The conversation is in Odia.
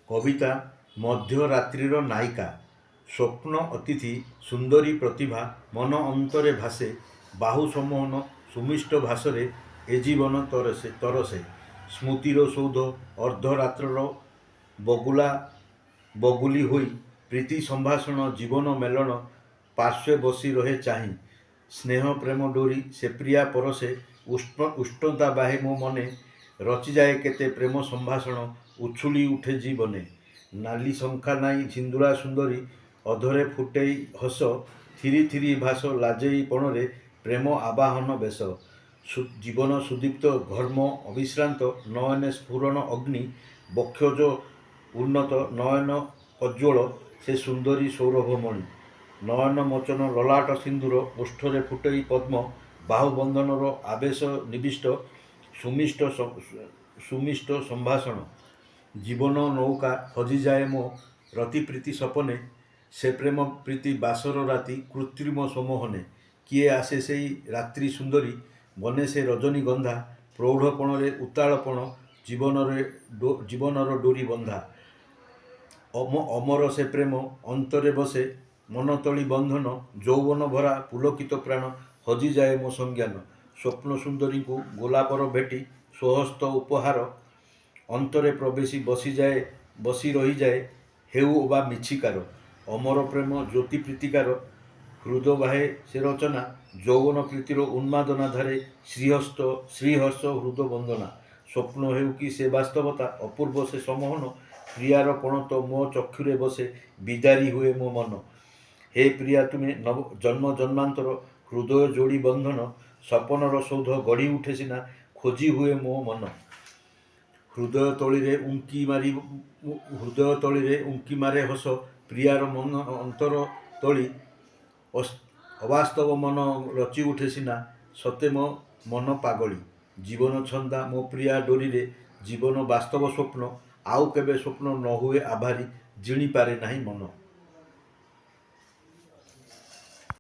কবিতা মধ্যরাত্রির নায়িকা স্বপ্ন অতিথি সুন্দরী প্রতিভা মন অন্তরে ভাসে বাহু সম্মোহন সুমিষ্ট ভাসরে এ জীবন তরসে তরসে স্মৃতির সৌধ অর্ধরাত্রর বগুলা বগুলি হই প্রীতি সম্ভাষণ জীবন মেলন পার্শ্বে বসি রহে চাহি স্নেহ প্রেম ডোরি সে প্রিয়া পরশে উষ্ণতা বাহে ମୋ ମନେ ରଚିଯାଏ କେତେ ପ୍ରେମ ସମ୍ଭାଷଣ ଉଛୁଳି ଉଠେ ଜୀବନେ ନାଲି ଶଙ୍ଖା ନାଇଁ ଝିନ୍ଦୁଳା ସୁନ୍ଦରୀ ଅଧରେ ଫୁଟେଇ ହସ ଥିରି ଥିରି ଭାସ ଲାଜେଇ ପଣରେ ପ୍ରେମ ଆବାହନ ବେଶ ଜୀବନ ସୁଦୀପ୍ତ ଘର୍ମ ଅବିଶ୍ରାନ୍ତ ନୟନେ ସ୍ଫୁରଣ ଅଗ୍ନି ବକ୍ଷୋଜ ଉନ୍ନତ ନୟନ କଜ୍ଜ୍ୱଳ ସେ ସୁନ୍ଦରୀ ସୌରଭମଣି ନୟନ ମୋଚନ ଲଲାଟ ସିନ୍ଦୁର ଓଷ୍ଠରେ ଫୁଟେଇ ପଦ୍ମ ବାହୁବନ୍ଧନର ଆବେଶ ନିବିଷ୍ଟ ସୁମିଷ୍ଟ ସମ୍ଭାଷଣ ଜୀବନ ନୌକା ହଜିଯାଏ ମୋ ରତିପ୍ରୀତି ସପନେ ସେ ପ୍ରେମ ପ୍ରୀତି ବାସର ରାତି କୃତ୍ରିମ ସମ୍ମୋହନେ କିଏ ଆସେ ସେଇ ରାତ୍ରି ସୁନ୍ଦରୀ ବନେ ସେ ରଜନୀଗନ୍ଧା ପ୍ରୌଢ଼ପଣରେ ଉତ୍ତାଳପଣ ଜୀବନର ଡୋରି ବନ୍ଧା ଅମର ସେ ପ୍ରେମ ଅନ୍ତରେ ବସେ ମନତଳି ବନ୍ଧନ ଯୌବନ ଭରା ପୁଲକିତ ପ୍ରାଣ ହଜିଯାଏ ମୋ ସଂଜ୍ଞାନ ସ୍ୱପ୍ନ ସୁନ୍ଦରୀଙ୍କୁ ଗୋଲାପର ଭେଟି ସ୍ୱହସ୍ତ ଉପହାର ଅନ୍ତରେ ପ୍ରବେଶୀ ବସି ରହିଯାଏ ହେଉ ବା ମିଛିକାର ଅମର ପ୍ରେମ ଜ୍ୟୋତି ପ୍ରୀତିକାର ହୃଦ ବାହେ ସେ ରଚନା ଯୌବନ ପ୍ରୀତିର ଉନ୍ମାଦନା ଧାରେ ଶ୍ରୀହର୍ଷ ହୃଦ ବନ୍ଦନା ସ୍ୱପ୍ନ ହେଉ କି ସେ ବାସ୍ତବତା ଅପୂର୍ବ ସେ ସମ୍ମୋହନ ପ୍ରିୟାର ପଣତ ମୋ ଚକ୍ଷୁରେ ବସେ ବିଦାରୀ ହୁଏ ମୋ ମନ ହେ ପ୍ରିୟା ତୁମେ ଜନ୍ମ ଜନ୍ମାନ୍ତର ହୃଦୟ ଯୋଡ଼ି ବନ୍ଧନ ସପନର ସୌଧ ଗଢ଼ି ଉଠେ ସିନା ଖୋଜି ହୁଏ ମୋ ମନ ହୃଦୟ ତଳିରେ ଉଙ୍କି ମାରେ ହସ ପ୍ରିୟାର ମନ ଅନ୍ତର ତଳି ଅବାସ୍ତବ ମନ ରଚି ଉଠେ ସିନା ସତେ ମୋ ମନ ପାଗଳି ଜୀବନ ଛନ୍ଦା ମୋ ପ୍ରିୟା ଡୋରିରେ ଜୀବନ ବାସ୍ତବ ସ୍ୱପ୍ନ ଆଉ କେବେ ସ୍ୱପ୍ନ ନ ହୁଏ ଆଭାରି ଜିଣିପାରେ ନାହିଁ ମନ।